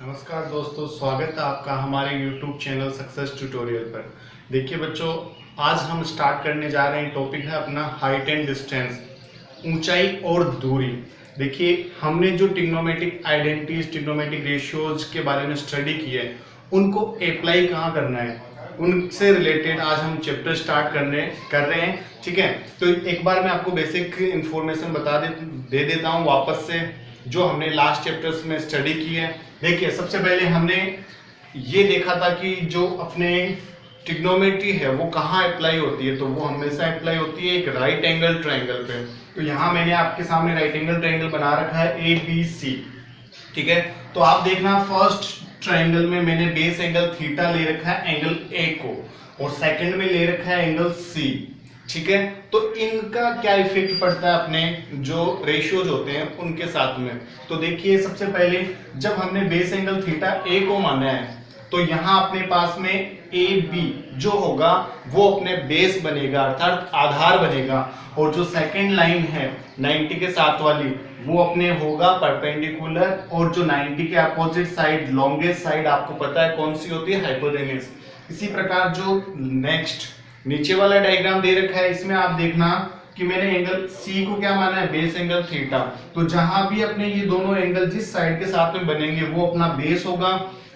नमस्कार दोस्तों, स्वागत है आपका हमारे YouTube चैनल सक्सेस ट्यूटोरियल पर। देखिए बच्चों, आज हम स्टार्ट करने जा रहे हैं। टॉपिक है अपना हाइट एंड डिस्टेंस, ऊंचाई और दूरी। देखिए, हमने जो ट्रिग्नोमेट्रिक आइडेंटिटीज, ट्रिग्नोमेट्रिक रेशियोज के बारे में स्टडी की है, उनको अप्लाई कहाँ करना है, उनसे रिलेटेड आज हम चैप्टर स्टार्ट कर रहे हैं। ठीक है, तो एक बार मैं आपको बेसिक इंफॉर्मेशन दे देता हूँ वापस से, जो हमने लास्ट चैप्टर्स में स्टडी की है। देखिए, सबसे पहले हमने ये देखा था कि जो अपने ट्रिग्नोमेट्री है वो कहाँ अप्लाई होती है, तो वो हमेशा अप्लाई होती है एक राइट एंगल ट्रायंगल पे। तो यहाँ मैंने आपके सामने राइट एंगल ट्रायंगल बना रखा है ABC। ठीक है, तो आप देखना, फर्स्ट ट्रायंगल में मैंने बेस एंगल थीटा ले रखा है एंगल A को, और सेकंड में ले रखा है एंगल C। ठीक है, तो इनका क्या इफेक्ट पड़ता है अपने जो रेशियोज होते हैं उनके साथ में। तो देखिए, सबसे पहले जब हमने बेस एंगल थीटा A को माना है, तो यहाँ अपने पास में AB जो होगा वो अपने बेस बनेगा, अर्थात आधार बनेगा, और जो सेकंड लाइन है 90 के साथ वाली वो अपने होगा परपेंडिकुलर, और जो 90 के अपोजिट साइड, लॉन्गेस्ट साइड आपको पता है कौन सी होती है, हाइपोटेन्यूज। इसी प्रकार जो नेक्स्ट नीचे वाला डायग्राम दे रखा है, इसमें आप देखना कि मैंने एंगल C को क्या माना है, बेस एंगल थीटा। तो जहां भी अपने ये दोनों एंगल जिस साइड के साथ में बनेंगे वो अपना बेस होगा।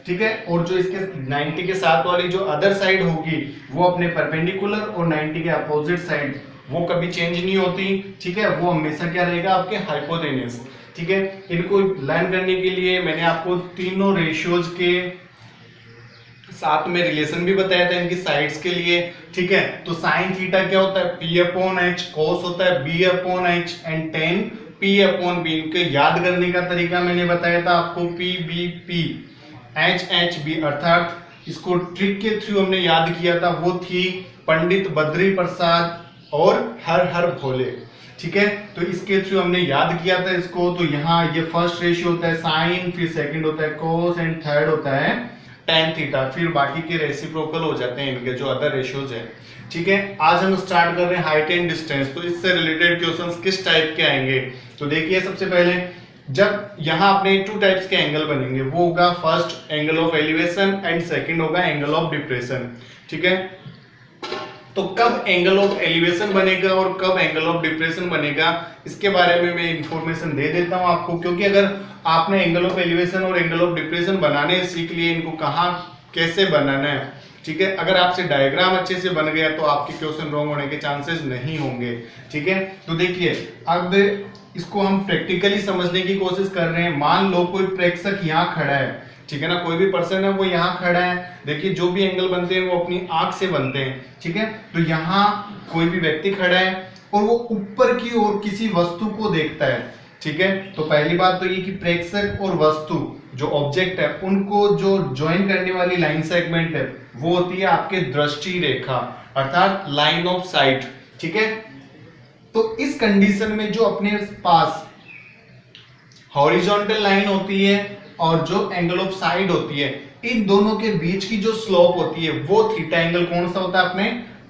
ठीक है, और जो इसके 90 के साथ वाली जो अदर साइड होगी वो अपने परपेंडिकुलर, और 90 के अपोजिट साइड वो कभी चेंज नहीं होती। ठीक है, वो हमेशा क्या रहेगा, आपके हाइपोटेन्यूज। ठीक है, इनको लर्न करने के लिए मैंने आपको तीनों रेशियोज के साथ में रिलेशन भी बताया था इनकी साइड्स के लिए। ठीक है, तो साइन थीटा क्या होता है, P/H, कोस होता है B/H, एंड टेन P/B। इनके याद करने का तरीका मैंने बताया था आपको, PBP, HHB, अर्थात इसको ट्रिक के थ्रू हमने याद किया था, वो थी पंडित बद्री प्रसाद और हर हर भोले। ठीक है, तो इसके थ्रू हमने याद किया था इसको। तो यहाँ ये फर्स्ट रेशियो होता है साइन, फिर सेकंड होता है कोस, एंड थर्ड होता है टेन थीटा, फिर बाकी के रेसिप्रोकल हो जाते हैं इनके जो अदर रेशियोज है। ठीक है, आज हम स्टार्ट कर रहे हैं हाइट एंड डिस्टेंस। तो इससे रिलेटेड क्वेश्चंस किस टाइप के आएंगे, तो देखिए, सबसे पहले जब यहाँ अपने टू टाइप्स के एंगल बनेंगे, वो होगा first angle of elevation and second होगा एंगल ऑफ डिप्रेशन। ठीक है, तो कब एंगल ऑफ एलिवेशन बनेगा और कब एंगल ऑफ डिप्रेशन बनेगा, इसके बारे में मैं इंफॉर्मेशन दे देता हूं आपको, क्योंकि अगर आपने एंगल ऑफ एलिवेशन और एंगल ऑफ डिप्रेशन बनाने सीख लिए, इनको कहाँ कैसे बनाना है। ठीक है, अगर आपसे डायग्राम अच्छे से बन गया तो आपके क्वेश्चन रॉन्ग होने के चांसेस नहीं होंगे। ठीक है, तो देखिए, अब इसको हम प्रैक्टिकली समझने की कोशिश कर रहे हैं। मान लो कोई प्रेक्षक यहाँ खड़ा है, ठीक है ना, कोई भी पर्सन है वो यहाँ खड़ा है। देखिए, जो भी एंगल बनते हैं वो अपनी आंख से बनते हैं। ठीक है, तो यहाँ कोई भी व्यक्ति खड़ा है और वो ऊपर की ओर किसी वस्तु को देखता है। ठीक है, तो पहली बात तो ये कि प्रेक्षक और वस्तु जो ऑब्जेक्ट है उनको जो ज्वाइन करने वाली लाइन सेगमेंट है वो होती है आपके दृष्टि रेखा, अर्थात लाइन ऑफ साइट। ठीक है, तो इस कंडीशन में जो अपने पास हॉरिजॉन्टल लाइन होती है और जो एंगल ऑफ साइड होती है, इन दोनों के बीच की जो स्लोप होती है वो थीटा एंगल कौन सा होता है, अपने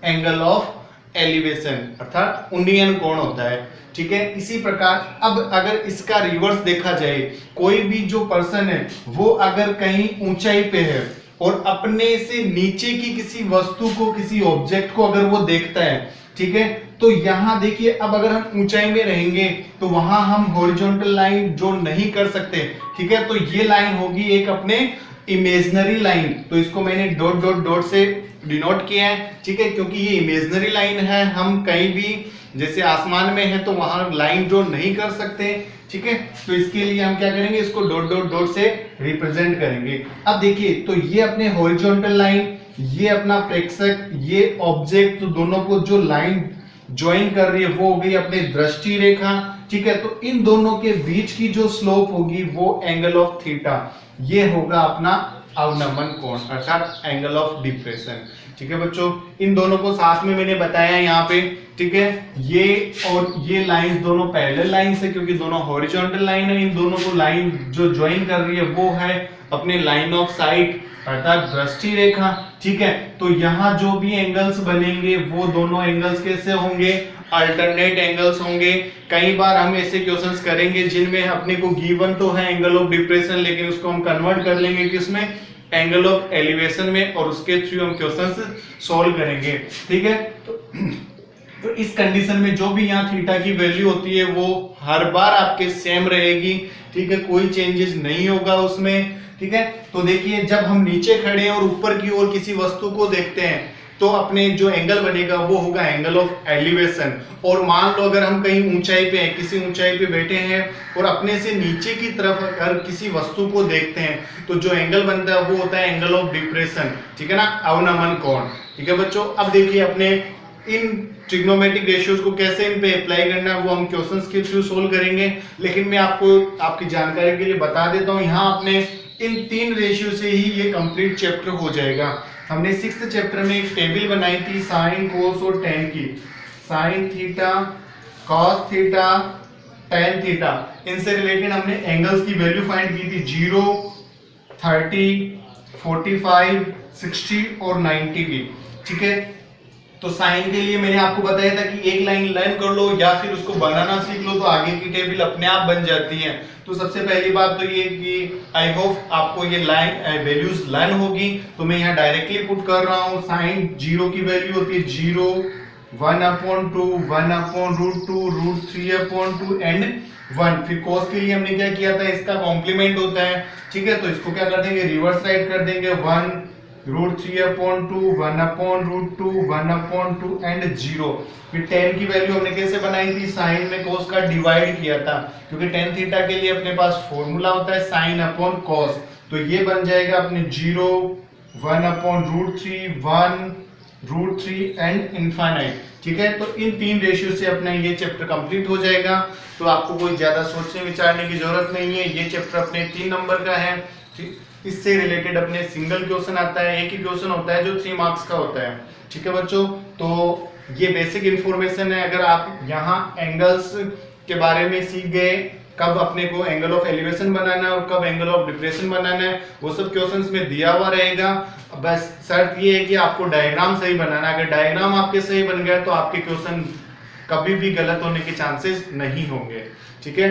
एंगल ऑफ एलिवेशन, अर्थात उन्नयन कोण होता है। ठीक है, इसी प्रकार अब अगर इसका रिवर्स देखा जाए, कोई भी जो पर्सन है वो अगर कहीं ऊंचाई पे है और अपने से नीचे की किसी वस्तु को, किसी ऑब्जेक्ट को अगर वो देखता है, ठीक है, तो यहां देखिए, अब अगर हम ऊंचाई में रहेंगे तो वहां हम हॉरिजॉन्टल लाइन जो नहीं कर सकते। ठीक है, तो ये लाइन होगी एक अपने इमेजिनरी लाइन, तो इसको मैंने डॉट डॉट डॉट से डिनोट किया है। ठीक है, क्योंकि ये इमेजिनरी लाइन है, हम कहीं भी जैसे आसमान में है तो वहां लाइन ड्रॉ नहीं कर सकते। ठीक है, तो इसके लिए हम क्या करेंगे, इसको डॉट डॉट डॉट से रिप्रेजेंट करेंगे। अब देखिए, तो ये अपने हॉरिजॉन्टल लाइन, ये अपना प्रेक्षक, ये ऑब्जेक्ट, तो दोनों को जो लाइन ज्वाइन कर रही है वो हो गई अपनी दृष्टि रेखा। ठीक है, तो इन दोनों के बीच की जो स्लोप होगी वो एंगल ऑफ थीटा, ये होगा अपना अवनमन कोण, अर्थात एंगल ऑफ डिप्रेशन। ठीक है बच्चों, इन दोनों को साथ में मैंने बताया यहाँ पे। ठीक है, ये और ये लाइंस दोनों पैरेलल लाइंस है, क्योंकि दोनों हॉरिजॉन्टल लाइन है। इन दोनों को लाइन जो ज्वाइन कर रही है वो है अपने लाइन ऑफ साइट, अर्थात दृष्टि रेखा। ठीक है, तो यहाँ जो भी एंगल्स बनेंगे वो दोनों एंगल्स कैसे होंगे, अल्टरनेट एंगल्स होंगे। कई बार हम ऐसे क्वेश्चंस करेंगे जिनमें अपने को गिवन तो है एंगल ऑफ डिप्रेशन, लेकिन उसको हम कन्वर्ट कर लेंगे किसमें, एंगल ऑफ एलिवेशन में, और उसके थ्रू हम क्वेश्चंस सॉल्व करेंगे। ठीक है, तो इस कंडीशन में जो भी यहाँ थीटा की वैल्यू होती है वो हर बार आपके सेम रहेगी। ठीक है, कोई चेंजेस नहीं होगा उसमें। ठीक है, तो देखिए जब हम नीचे खड़े हैं और ऊपर की ओर किसी वस्तु को देखते हैं तो अपने जो एंगल बनेगा वो होगा एंगल ऑफ एलिवेशन। और मान लो अगर हम कहीं ऊंचाई पे हैं, किसी ऊंचाई पे बैठे हैं और अपने से नीचे की तरफ अगर किसी वस्तु को देखते हैं तो जो एंगल बनता है वो होता है एंगल ऑफ डिप्रेशन। ठीक है ना, अवनमन कोण। ठीक है बच्चों, अब देखिए अपने इन ट्रिग्नोमेट्रिक रेशियोज को कैसे इन पे अप्लाई करना है वो हम क्वेश्चंस के थ्रू सोल्व करेंगे। लेकिन मैं आपको आपकी जानकारी के लिए बता देता हूँ, यहाँ आपने इन 3 रेशियो से ही ये कंप्लीट चैप्टर हो जाएगा। हमने 6th चैप्टर में एक टेबल बनाई थी साइन, कोस और टेन की। Sine theta, cos theta, tan theta, इनसे रिलेटेड हमने एंगल्स की वैल्यू फाइंड की थी 0, 30, 45, 60 और 90 की। ठीक है, तो साइन के लिए मैंने आपको बताया था कि एक लाइन लर्न कर लो या फिर उसको बनाना सीख लो तो आगे की टेबल अपने आप बन जाती है। तो सबसे पहली बात तो ये कि आई होप आपको ये लाइन वैल्यूज लर्न होगी। तो मैं यहाँ डायरेक्टली पुट कर रहा हूँ। साइन 0 की वैल्यू होती है 0, 1/2, 1/√2, √3/2 एंड 1। फिर cos के लिए हमने क्या किया था, इसका कॉम्प्लीमेंट होता है। ठीक है, तो इसको क्या कर देंगे, रिवर्स राइट कर देंगे, 1 √3/2, 1/√2, 1/2 एंड 0। फिर tan की वैल्यू हमने कैसे बनाई थी, साइन में cos का डिवाइड किया था, क्योंकि tan थीटा के लिए अपने पास फॉर्मूला होता है sin/cos। तो ये बन जाएगा अपने 0, 1/√3, 1√3 एंड इनफाइनाइट। ठीक है, तो इन 3 रेशियो से अपना ये चैप्टर कंप्लीट हो जाएगा। तो आपको कोई ज्यादा सोचने विचारने की जरूरत नहीं है। ये चैप्टर अपने 3 नंबर का है। ठीक, इससे रिलेटेड अपने सिंगल क्वेश्चन आता है, एक ही क्वेश्चन होता है जो 3 मार्क्स का होता है। ठीक है बच्चों, तो ये बेसिक इंफॉर्मेशन है। अगर आप यहाँ एंगल्स के बारे में सीख गए, कब अपने को एंगल ऑफ एलिवेशन बनाना है और कब एंगल ऑफ डिप्रेशन बनाना है, वो सब क्वेश्चंस में दिया हुआ रहेगा। बस शर्त ये है कि आपको डायग्राम सही बनाना है। अगर डायग्राम आपके सही बन गया तो आपके क्वेश्चन कभी भी गलत होने के चांसेस नहीं होंगे। ठीक है,